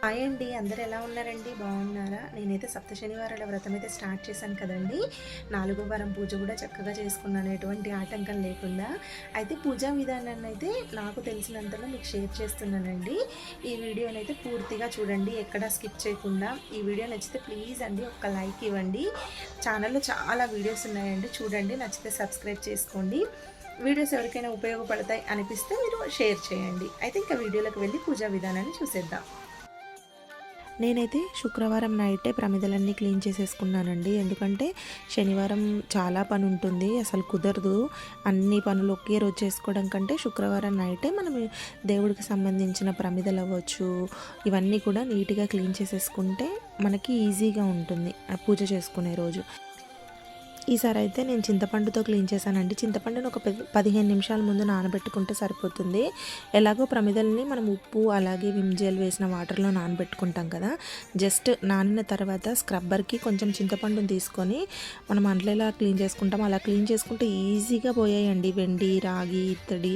Hi అండి, అందరు ఎలా ఉన్నారండి? బాగున్నారా? నేనైతే సప్త శనివారాల వ్రతం అయితే స్టార్ట్ చేశాను కదండి. 4వ వారం పూజ కూడా చక్కగా చేసుకున్నాను, ఎటువంటి ఆటంకం లేకుండా. అయితే పూజా విధానాన్ని అయితే నాకు తెలిసినంతలో మీకు షేర్ చేస్తున్నానండి. ఈ వీడియోని అయితే పూర్తిగా చూడండి, ఎక్కడా స్కిప్ చేయకుండా. ఈ వీడియో నచ్చితే ప్లీజ్ అండి ఒక్క లైక్ ఇవ్వండి. ఛానల్లో చాలా వీడియోస్ ఉన్నాయండి, చూడండి. నచ్చితే సబ్స్క్రైబ్ చేసుకోండి. వీడియోస్ ఎవరికైనా ఉపయోగపడతాయి అనిపిస్తే మీరు షేర్ చేయండి. అయితే ఇంకా వీడియోలోకి వెళ్ళి పూజా విధానాన్ని చూసేద్దాం. నేనైతే శుక్రవారం నైటే ప్రమిదలన్నీ క్లీన్ చేసేసుకున్నానండి. ఎందుకంటే శనివారం చాలా పని ఉంటుంది, అసలు కుదరదు. అన్ని పనులు ఒకే రోజు చేసుకోవడం కంటే శుక్రవారం నైటే మనం దేవుడికి సంబంధించిన ప్రమిదలు అవ్వచ్చు, ఇవన్నీ కూడా నీట్గా క్లీన్ చేసేసుకుంటే మనకి ఈజీగా ఉంటుంది పూజ చేసుకునే రోజు. ఈసారి అయితే నేను చింతపండుతో క్లీన్ చేశానండి. చింతపండును ఒక 15 నిమిషాల ముందు నానబెట్టుకుంటే సరిపోతుంది. ఎలాగో ప్రమిదల్ని మనం ఉప్పు అలాగే విమ్ జెల్ వేసిన వాటర్లో నానబెట్టుకుంటాం కదా, జస్ట్ నానిన తర్వాత స్క్రబ్బర్కి కొంచెం చింతపండుని తీసుకొని మనం అంట్లో ఎలా క్లీన్ చేసుకుంటాం అలా క్లీన్ చేసుకుంటే ఈజీగా పోయాయండి. వెండి, రాగి, ఇత్తడి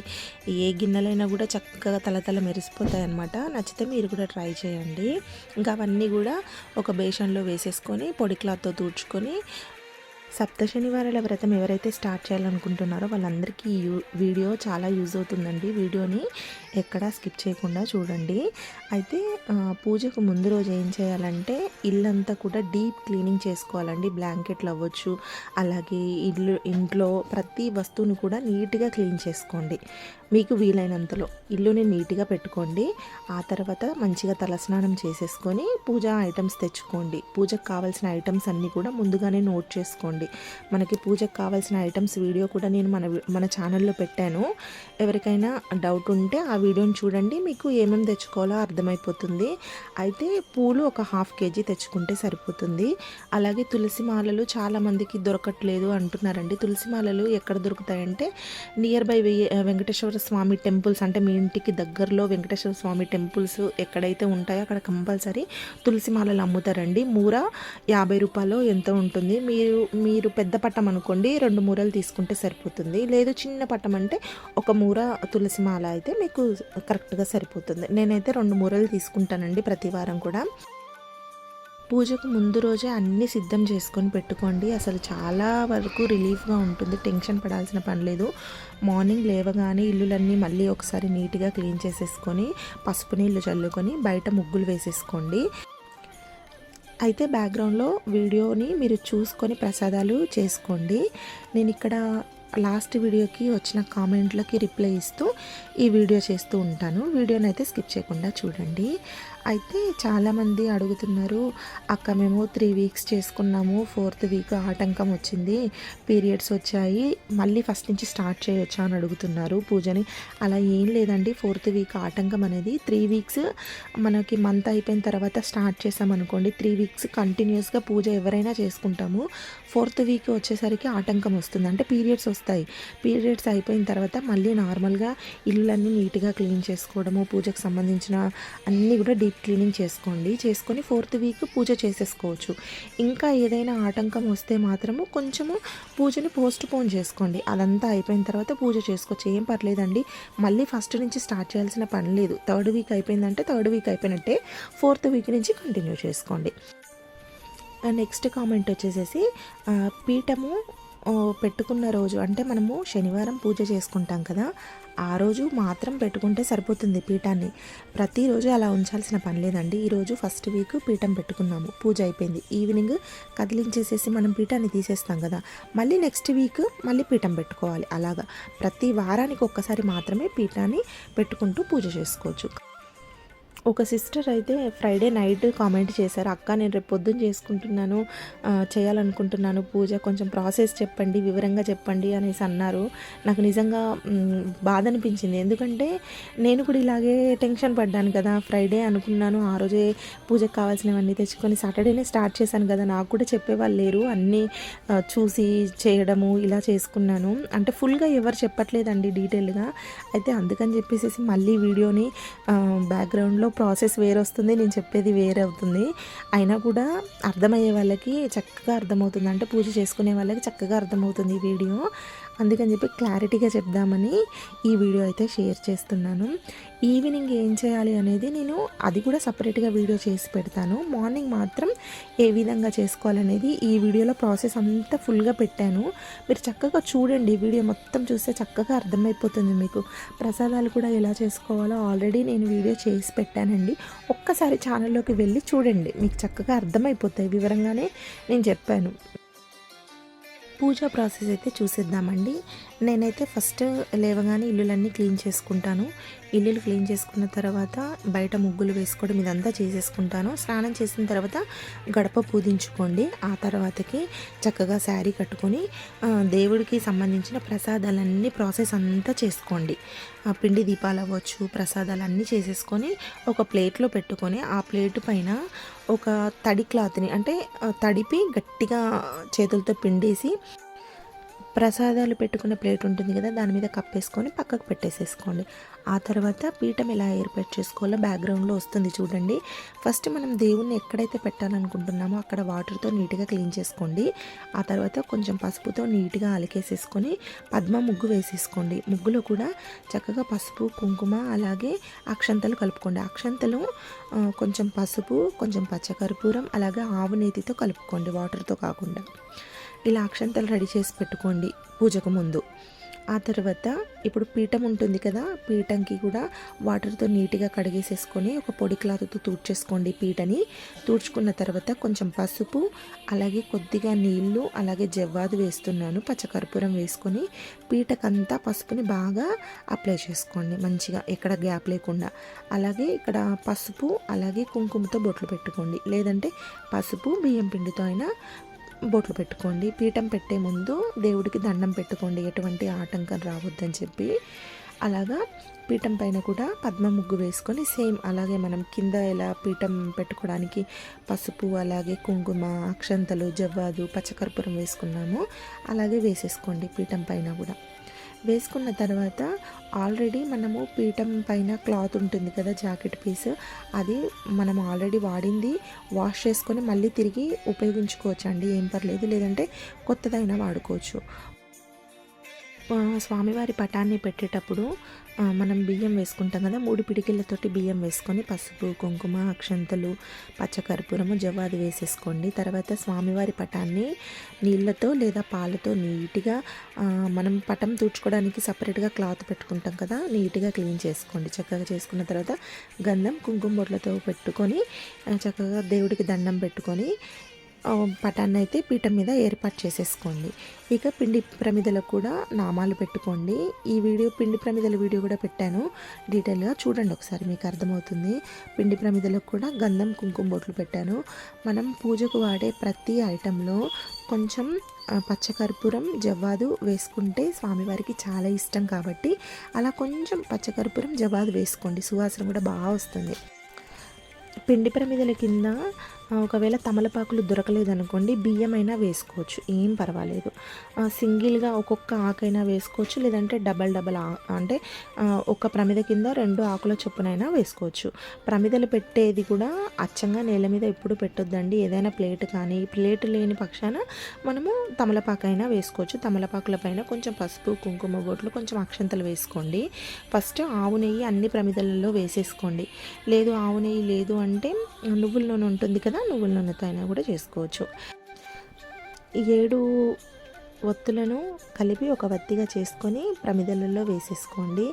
ఏ గిన్నెలైనా కూడా చక్కగా తలతల మెరిసిపోతాయి అన్నమాట. నచ్చితే మీరు కూడా ట్రై చేయండి. ఇంకా అవన్నీ కూడా ఒక బేషన్లో వేసేసుకొని పొడి క్లాత్తో తుడుచుకొని, సప్త శనివారాల వ్రతం ఎవరైతే స్టార్ట్ చేయాలనుకుంటున్నారో వాళ్ళందరికీ ఈ వీడియో చాలా యూజ్ అవుతుందండి. వీడియోని ఎక్కడా స్కిప్ చేయకుండా చూడండి. అయితే పూజకు ముందు రోజు ఏం చేయాలంటే ఇల్లంతా కూడా డీప్ క్లీనింగ్ చేసుకోవాలండి. బ్లాంకెట్లు అవ్వచ్చు, అలాగే ఇంట్లో ప్రతి వస్తువుని కూడా నీట్గా క్లీన్ చేసుకోండి. మీకు వీలైనంతలో ఇల్లుని నీట్గా పెట్టుకోండి. ఆ తర్వాత మంచిగా తలస్నానం చేసేసుకొని పూజా ఐటమ్స్ తెచ్చుకోండి. పూజకు కావాల్సిన ఐటమ్స్ అన్నీ కూడా ముందుగానే నోట్ చేసుకోండి. మనకి పూజకు కావాల్సిన ఐటమ్స్ వీడియో కూడా నేను మన ఛానల్లో పెట్టాను. ఎవరికైనా డౌట్ ఉంటే ఆ వీడియోని చూడండి, మీకు ఏమేమి తెచ్చుకోవాలో అర్థమైపోతుంది. అయితే పూలు ఒక 1/2 kg తెచ్చుకుంటే సరిపోతుంది. అలాగే తులసి మాలలు చాలామందికి దొరకట్లేదు అంటున్నారండి. తులసి మాలలు ఎక్కడ దొరుకుతాయంటే nearby Venkateswara Swamy temples, అంటే మీ ఇంటికి దగ్గరలో వెంకటేశ్వర స్వామి టెంపుల్స్ ఎక్కడైతే ఉంటాయో అక్కడ కంపల్సరీ తులసి మాలలు అమ్ముతారండి. మూర 50 రూపాయలు ఎంతో ఉంటుంది. మీరు పెద్ద పట్టం అనుకోండి, 2 మూరలు తీసుకుంటే సరిపోతుంది. లేదు చిన్న పట్టం అంటే ఒక మూర తులసి మాల అయితే మీకు కరెక్ట్గా సరిపోతుంది. నేనైతే 2 మూరలు తీసుకుంటానండి ప్రతి వారం కూడా. పూజకు ముందు రోజే అన్నీ సిద్ధం చేసుకొని పెట్టుకోండి. అసలు చాలా వరకు రిలీఫ్గా ఉంటుంది, టెన్షన్ పడాల్సిన పని లేదు. మార్నింగ్ లేవగానే ఇల్లులన్నీ మళ్ళీ ఒకసారి నీట్గా క్లీన్ చేసేసుకొని పసుపు నీళ్ళు చల్లుకొని బయట ముగ్గులు వేసేసుకోండి. అయితే బ్యాక్గ్రౌండ్లో వీడియోని మీరు చూసుకొని ప్రసాదాలు చేసుకోండి. నేను ఇక్కడ లాస్ట్ వీడియోకి వచ్చిన కామెంట్లకి రిప్లై ఇస్తూ ఈ వీడియో చేస్తూ ఉంటాను. వీడియోని అయితే స్కిప్ చేయకుండా చూడండి. అయితే చాలామంది అడుగుతున్నారు, అక్క మేము 3 వీక్స్ చేసుకున్నాము, 4th వీక్ ఆటంకం వచ్చింది, పీరియడ్స్ వచ్చాయి, మళ్ళీ ఫస్ట్ నుంచి స్టార్ట్ చేయొచ్చా అని అడుగుతున్నారు పూజని. అలా ఏం లేదండి. 4th వీక్ ఆటంకం అనేది 3 వీక్స్ మనకి మంత్ అయిపోయిన తర్వాత స్టార్ట్ చేసామనుకోండి, 3 వీక్స్ కంటిన్యూస్గా పూజ ఎవరైనా చేసుకుంటాము. 4th వీక్ వచ్చేసరికి ఆటంకం వస్తుంది, అంటే పీరియడ్స్ వస్తాయి. పీరియడ్స్ అయిపోయిన తర్వాత మళ్ళీ నార్మల్గా ఇల్లులన్నీ నీట్గా క్లీన్ చేసుకోవడము, పూజకు సంబంధించిన అన్నీ కూడా డీప్ క్లీనింగ్ చేసుకొని 4th వీక్ పూజ చేసేసుకోవచ్చు. ఇంకా ఏదైనా ఆటంకం వస్తే మాత్రము కొంచెము పూజని పోస్ట్ పోన్ చేసుకోండి. అదంతా అయిపోయిన తర్వాత పూజ చేసుకోవచ్చు, ఏం పర్లేదండి. మళ్ళీ ఫస్ట్ నుంచి స్టార్ట్ చేయాల్సిన పని లేదు. 3rd వీక్ అయిపోయిందంటే 3rd వీక్ అయిపోయినట్టే, 4th వీక్ నుంచి కంటిన్యూ చేసుకోండి. నెక్స్ట్ కామెంట్ వచ్చేసేసి పీఠము పెట్టుకున్న రోజు, అంటే మనము శనివారం పూజ చేసుకుంటాం కదా, ఆ రోజు మాత్రం పెట్టుకుంటే సరిపోతుంది పీఠాన్ని. ప్రతిరోజు అలా ఉంచాల్సిన పని లేదండి. ఈరోజు ఫస్ట్ వీక్ పీఠం పెట్టుకున్నాము, పూజ అయిపోయింది, ఈవినింగ్ కదిలించేసేసి మనం పీఠాన్ని తీసేస్తాం కదా, మళ్ళీ నెక్స్ట్ వీక్ మళ్ళీ పీఠం పెట్టుకోవాలి. అలాగా ప్రతి వారానికి ఒక్కసారి మాత్రమే పీఠాన్ని పెట్టుకుంటూ పూజ చేసుకోవచ్చు. ఒక సిస్టర్ అయితే ఫ్రైడే నైట్ కామెంట్ చేశారు, అక్క నేను రేపు పొద్దున్న చేసుకుంటున్నాను, చేయాలనుకుంటున్నాను పూజ, కొంచెం ప్రాసెస్ చెప్పండి, వివరంగా చెప్పండి అనేసి అన్నారు. నాకు నిజంగా బాధ అనిపించింది. ఎందుకంటే నేను కూడా ఇలాగే టెన్షన్ పడ్డాను కదా. ఫ్రైడే అనుకున్నాను, ఆ రోజే పూజకు కావాల్సినవన్నీ తెచ్చుకొని సాటర్డేనే స్టార్ట్ చేశాను కదా, నాకు కూడా చెప్పేవాళ్ళు లేరు. అన్నీ చూసి చేయడము ఇలా చేసుకున్నాను. అంటే ఫుల్గా ఎవరు చెప్పట్లేదండి డీటెయిల్గా. అయితే అందుకని చెప్పేసి మళ్ళీ వీడియోని బ్యాక్గ్రౌండ్లో ప్రాసెస్ వేరే వస్తుంది, నేను చెప్పేది వేరే అవుతుంది. అయినా కూడా అర్థమయ్యే వాళ్ళకి చక్కగా అర్థమవుతుంది, అంటే పూజ చేసుకునే వాళ్ళకి చక్కగా అర్థమవుతుంది ఈ వీడియో. అందుకని చెప్పి క్లారిటీగా చెప్దామని ఈ వీడియో అయితే షేర్ చేస్తున్నాను. ఈవినింగ్ ఏం చేయాలి అనేది నేను అది కూడా సపరేట్గా వీడియో చేసి పెడతాను. మార్నింగ్ మాత్రం ఏ విధంగా చేసుకోవాలనేది ఈ వీడియోలో ప్రాసెస్ అంతా ఫుల్గా పెట్టాను. మీరు చక్కగా చూడండి, వీడియో మొత్తం చూస్తే చక్కగా అర్థమైపోతుంది మీకు. ప్రసాదాలు కూడా ఎలా చేసుకోవాలో ఆల్రెడీ నేను వీడియో చేసి పెట్టానండి. ఒక్కసారి ఛానల్లోకి వెళ్ళి చూడండి, మీకు చక్కగా అర్థమైపోతాయి. వివరంగానే నేను చెప్పాను. పూజా ప్రాసెస్ అయితే చూసేద్దామండి. నేనైతే ఫస్ట్ లేవగానే ఇల్లులన్నీ క్లీన్ చేసుకుంటాను. ఇల్లులు క్లీన్ చేసుకున్న తర్వాత బయట ముగ్గులు వేసుకోవడం ఇదంతా చేసేసుకుంటాను. స్నానం చేసిన తర్వాత గడప పూజించుకోండి. ఆ తర్వాతకి చక్కగా శారీ కట్టుకొని దేవుడికి సంబంధించిన ప్రసాదాలన్నీ ప్రాసెస్ అంతా చేసుకోండి. పిండి దీపాలు అవ్వచ్చు, ప్రసాదాలు అన్నీ చేసేసుకొని ఒక ప్లేట్లో పెట్టుకొని ఆ ప్లేట్ పైన ఒక తడి క్లాత్ని అంటే తడిపి గట్టిగా చేతులతో పిండేసి ప్రసాదాలు పెట్టుకున్న ప్లేట్ ఉంటుంది కదా, దాని మీద కప్పేసుకొని పక్కకు పెట్టేసేసుకోండి. ఆ తర్వాత పీఠం ఎలా ఏర్పాటు చేసుకోవాలో బ్యాక్గ్రౌండ్లో వస్తుంది చూడండి. ఫస్ట్ మనం దేవుణ్ణి ఎక్కడైతే పెట్టాలనుకుంటున్నామో అక్కడ వాటర్తో నీట్గా క్లీన్ చేసుకోండి. ఆ తర్వాత కొంచెం పసుపుతో నీట్గా అలికేసేసుకొని పద్మ ముగ్గు వేసేసుకోండి. ముగ్గులో కూడా చక్కగా పసుపు, కుంకుమ అలాగే అక్షంతలు కలుపుకోండి. అక్షంతలు కొంచెం పసుపు, కొంచెం పచ్చకర్పూరం అలాగే ఆవు నేతితో కలుపుకోండి, వాటర్తో కాకుండా. ఇలా అక్షంతలు రెడీ చేసి పెట్టుకోండి పూజకు ముందు. ఆ తర్వాత ఇప్పుడు పీఠం ఉంటుంది కదా, పీఠంకి కూడా వాటర్తో నీట్గా కడిగేసేసుకొని ఒక పొడి క్లాత్తో తూడ్చేసుకోండి. పీటని తూడ్చుకున్న తర్వాత కొంచెం పసుపు అలాగే కొద్దిగా నీళ్లు అలాగే జవ్వాదు వేస్తున్నాను, పచ్చకర్పూరం వేసుకొని పీటకంతా పసుపుని బాగా అప్లై చేసుకోండి మంచిగా, ఎక్కడ గ్యాప్ లేకుండా. అలాగే ఇక్కడ పసుపు అలాగే కుంకుమతో బొట్లు పెట్టుకోండి, లేదంటే పసుపు బియ్యం పిండితో అయినా బొట్లు పెట్టుకోండి. పీఠం పెట్టే ముందు దేవుడికి దండం పెట్టుకోండి, ఎటువంటి ఆటంకం రావద్దని చెప్పి. అలాగా పీఠం పైన కూడా పద్మ ముగ్గు వేసుకొని సేమ్ అలాగే మనం కింద ఎలా పీఠం పెట్టుకోవడానికి పసుపు అలాగే కుంకుమ, అక్షంతలు, జవ్వాదు, పచ్చకర్పూరం వేసుకున్నామో అలాగే వేసేసుకోండి పీఠం పైన కూడా. వేసుకున్న తర్వాత ఆల్రెడీ మనము పీఠం పైన క్లాత్ ఉంటుంది కదా, జాకెట్ పీస్, అది మనం ఆల్రెడీ వాడింది వాష్ చేసుకొని మళ్ళీ తిరిగి ఉపయోగించుకోవచ్చు అండి, ఏం పర్లేదు. లేదంటే కొత్తదైనా వాడుకోవచ్చు. స్వామివారి పటాన్ని పెట్టేటప్పుడు మనం బియ్యం వేసుకుంటాం కదా, 3 పిడికిళ్ళతోటి బియ్యం వేసుకొని పసుపు, కుంకుమ, అక్షంతలు, పచ్చకర్పూరము, జవ్వాది వేసేసుకోండి. తర్వాత స్వామివారి పటాన్ని నీళ్ళతో లేదా పాలతో నీట్గా మనం పటం తుడుచుకోవడానికి సపరేట్గా క్లాత్ పెట్టుకుంటాం కదా, నీట్గా క్లీన్ చేసుకోండి. చక్కగా చేసుకున్న తర్వాత గంధం, కుంకుమ బొట్లతో పెట్టుకొని చక్కగా దేవుడికి దండం పెట్టుకొని పటాన్ని అయితే పీఠం మీద ఏర్పాటు చేసేసుకోండి. ఇక పిండి ప్రమిదలకు కూడా నామాలు పెట్టుకోండి. ఈ వీడియో పిండి ప్రమిదల వీడియో కూడా పెట్టాను, డీటెయిల్గా చూడండి ఒకసారి, మీకు అర్థమవుతుంది. పిండి ప్రమిదలకు కూడా గంధం, కుంకుమ బొట్లు పెట్టాను. మనం పూజకు వాడే ప్రతి ఐటెంలో కొంచెం పచ్చకర్పూరం, జవ్వాదు వేసుకుంటే స్వామివారికి చాలా ఇష్టం కాబట్టి అలా కొంచెం పచ్చకర్పూరం, జవ్వాదు వేసుకోండి, సువాసన కూడా బాగా వస్తుంది. పిండి ప్రమిదల కింద ఒకవేళ తమలపాకులు దొరకలేదనుకోండి, బియ్యమైనా వేసుకోవచ్చు, ఏం పర్వాలేదు. సింగిల్గా ఒక్కొక్క ఆకైనా వేసుకోవచ్చు, లేదంటే డబల్ అంటే ఒక ప్రమిద కింద 2 ఆకుల చొప్పునైనా వేసుకోవచ్చు. ప్రమిదలు పెట్టేది కూడా అచ్చంగా నేల మీద ఎప్పుడు పెట్టొద్దండి. ఏదైనా ప్లేట్ కానీ, ప్లేట్ లేని పక్షాన మనము తమలపాకైనా వేసుకోవచ్చు. తమలపాకుల పైన కొంచెం పసుపు, కుంకుమ బొట్లు, కొంచెం అక్షంతలు వేసుకోండి. ఫస్ట్ ఆవు నెయ్యి అన్ని ప్రమిదలలో వేసేసుకోండి. లేదు ఆవు నెయ్యి లేదు అంటే నువ్వుల నూనె ఉంటుంది కదా, నువ్వుల నూనెతో అయినా కూడా చేసుకోవచ్చు. 7 ఒత్తులను కలిపి ఒక వత్తిగా చేసుకొని ప్రమిదలలో వేసేసుకోండి.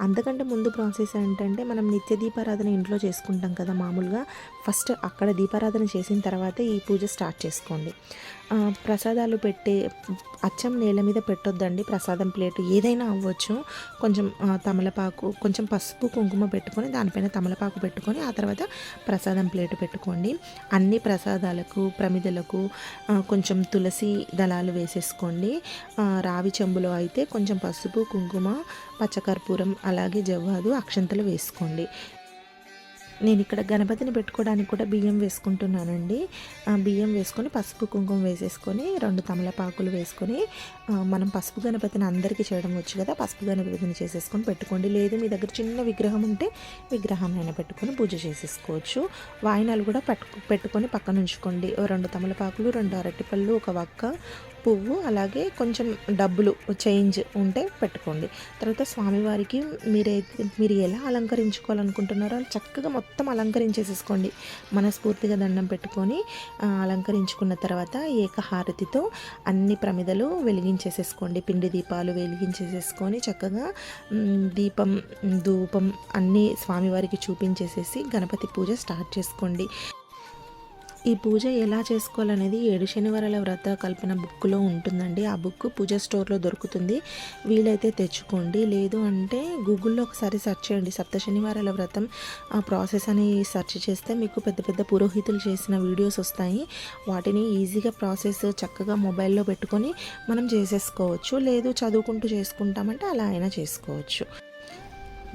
అంతకంటే ముందు ప్రాసెస్ ఏంటంటే, మనం నిత్య దీపారాధన ఇంట్లో చేసుకుంటాం కదా మామూలుగా, ఫస్ట్ అక్కడ దీపారాధన చేసిన తర్వాత ఈ పూజ స్టార్ట్ చేసుకోండి. ప్రసాదాలు పెట్టే అచ్చం నేల మీద పెట్టొద్దండి, ప్రసాదం ప్లేట్ ఏదైనా అవ్వచ్చు. కొంచెం తమలపాకు, కొంచెం పసుపు, కుంకుమ పెట్టుకొని దానిపైన తమలపాకు పెట్టుకొని ఆ తర్వాత ప్రసాదం ప్లేట్ పెట్టుకోండి. అన్ని ప్రసాదాలకు, ప్రమిదలకు కొంచెం తులసి దళాలు వేసేసుకోండి. రావి చెంబులో అయితే కొంచెం పసుపు, కుంకుమ, పచ్చకర్పూరం అలాగే జవ్వాదు, అక్షంతలు వేసుకోండి. నేను ఇక్కడ గణపతిని పెట్టుకోవడానికి కూడా బియ్యం వేసుకుంటున్నానండి. బియ్యం వేసుకొని పసుపు, కుంకుమ వేసేసుకొని 2 తమలపాకులు వేసుకొని, మనం పసుపు గణపతిని అందరికీ చేయడం వచ్చు కదా, పసుపు గణపతిని చేసేసుకొని పెట్టుకోండి. లేదు మీ దగ్గర చిన్న విగ్రహం ఉంటే విగ్రహాన్ని పెట్టుకొని పూజ చేసేసుకోవచ్చు. వాయినాలు కూడా పెట్టుకొని పక్కన ఉంచుకోండి. 2 తమలపాకులు, 2 అరటిపళ్ళు, ఒక వక్క, పువ్వు అలాగే కొంచెం డబ్బులు చేంజ్ ఉంటే పెట్టుకోండి. తర్వాత స్వామివారికి మీరు ఎలా అలంకరించుకోవాలనుకుంటున్నారో చక్కగా మొత్తం అలంకరించేసేసుకోండి. మనస్ఫూర్తిగా దండం పెట్టుకొని అలంకరించుకున్న తర్వాత ఏకహారతితో అన్ని ప్రమిదలు వెలిగించేసేసుకోండి. పిండి దీపాలు వెలిగించేసేసుకొని చక్కగా దీపం ధూపం అన్నీ స్వామివారికి చూపించేసేసి గణపతి పూజ స్టార్ట్ చేసుకోండి. ఈ పూజ ఎలా చేసుకోవాలనేది 7 శనివారాల వ్రత కల్పన బుక్లో ఉంటుందండి. ఆ బుక్ పూజ స్టోర్లో దొరుకుతుంది. వీలైతే తెచ్చుకోండి. లేదు అంటే గూగుల్లో ఒకసారి సెర్చ్ చేయండి. సప్త శనివారాల వ్రతం ఆ ప్రాసెస్ అని సెర్చ్ చేస్తే మీకు పెద్ద పెద్ద పురోహితులు చేసిన వీడియోస్ వస్తాయి. వాటిని ఈజీగా ప్రాసెస్ చక్కగా మొబైల్లో పెట్టుకొని మనం చేసేసుకోవచ్చు. లేదు చదువుకుంటూ చేసుకుంటామంటే అలా అయినా చేసుకోవచ్చు.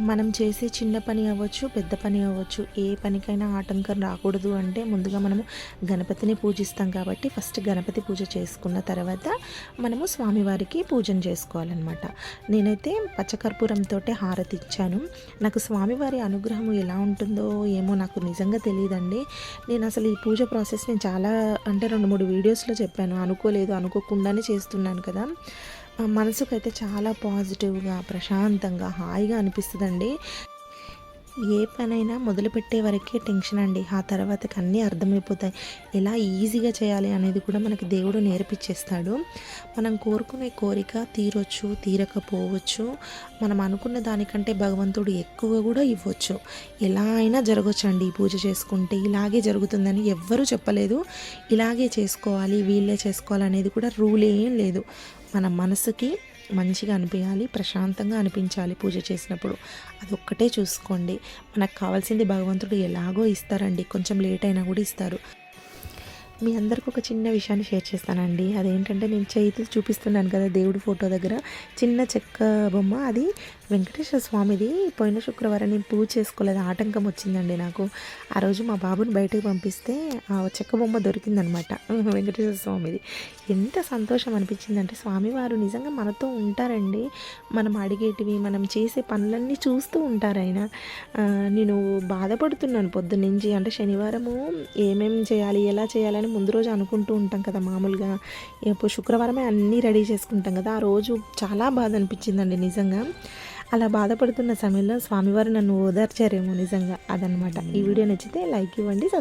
మనం చేసే చిన్న పని అవ్వచ్చు, పెద్ద పని అవ్వచ్చు, ఏ పనికైనా ఆటంకం రాకూడదు అంటే ముందుగా మనము గణపతిని పూజిస్తాం కాబట్టి ఫస్ట్ గణపతి పూజ చేసుకున్న తర్వాత మనము స్వామివారికి పూజన చేసుకోవాలన్నమాట. నేనైతే పచ్చకర్పూరంతో హారతి ఇచ్చాను. నాకు స్వామివారి అనుగ్రహం ఎలా ఉంటుందో ఏమో నాకు నిజంగా తెలియదండి. నేను అసలు ఈ పూజ ప్రాసెస్ నేను చాలా అంటే 2-3 వీడియోస్లో చెప్పాను. అనుకోకుండానే చేస్తున్నాను కదా. మనసుకైతే చాలా పాజిటివ్గా ప్రశాంతంగా హాయిగా అనిపిస్తుందండి. ఏ పనైనా మొదలుపెట్టే వరకే టెన్షన్ అండి. ఆ తర్వాతకి అన్నీ అర్థమైపోతాయి. ఎలా ఈజీగా చేయాలి అనేది కూడా మనకి దేవుడు నేర్పించేస్తాడు. మనం కోరుకునే కోరిక తీరొచ్చు, తీరకపోవచ్చు. మనం అనుకున్న దానికంటే భగవంతుడు ఎక్కువ కూడా ఇవ్వచ్చు. ఎలా అయినా జరగచ్చు అండి. ఈ పూజ చేసుకుంటే ఇలాగే జరుగుతుందని ఎవ్వరూ చెప్పలేదు. ఇలాగే చేసుకోవాలి, వీళ్ళే చేసుకోవాలి అనేది కూడా రూల్ ఏం లేదు. మన మనసుకి మంచిగా అనిపించాలి, ప్రశాంతంగా అనిపించాలి పూజ చేసినప్పుడు. అదొక్కటే చూసుకోండి. మనకు కావాల్సింది భగవంతుడు ఎలాగో ఇస్తారండి. కొంచెం లేట్ అయినా కూడా ఇస్తారు. మీ అందరికి ఒక చిన్న విషయాన్ని షేర్ చేస్తానండి. అదేంటంటే నేను చేతులు చూపిస్తున్నాను కదా దేవుడి ఫోటో దగ్గర చిన్న చెక్క బొమ్మ, అది వెంకటేశ్వర స్వామిది. పోయిన శుక్రవారం నేను పూజ చేసుకోలేదు, ఆటంకం వచ్చిందండి నాకు. ఆ రోజు మా బాబుని బయటకు పంపిస్తే ఆ చెక్క బొమ్మ దొరికిందనమాట వెంకటేశ్వర స్వామిది. ఎంత సంతోషం అనిపించిందంటే స్వామివారు నిజంగా మనతో ఉంటారండి. మనం అడిగేటివి మనం చేసే పనులన్నీ చూస్తూ ఉంటారు ఆయన. నేను బాధపడుతున్నాను పొద్దున్నుంచి. అంటే శనివారము ఏమేం చేయాలి ఎలా చేయాలని ముందు రోజు అనుకుంటూ ఉంటాం కదా మామూలుగా. ఇప్పుడు శుక్రవారమే అన్నీ రెడీ చేసుకుంటాం కదా. ఆ రోజు చాలా బాధ అనిపించిందండి నిజంగా. అలా బాధపడుతున్న సమయంలో స్వామివారు నన్ను ఓదార్చారేమో నిజంగా. అదనమాట. ఈ వీడియో నచ్చితే లైక్ ఇవ్వండి.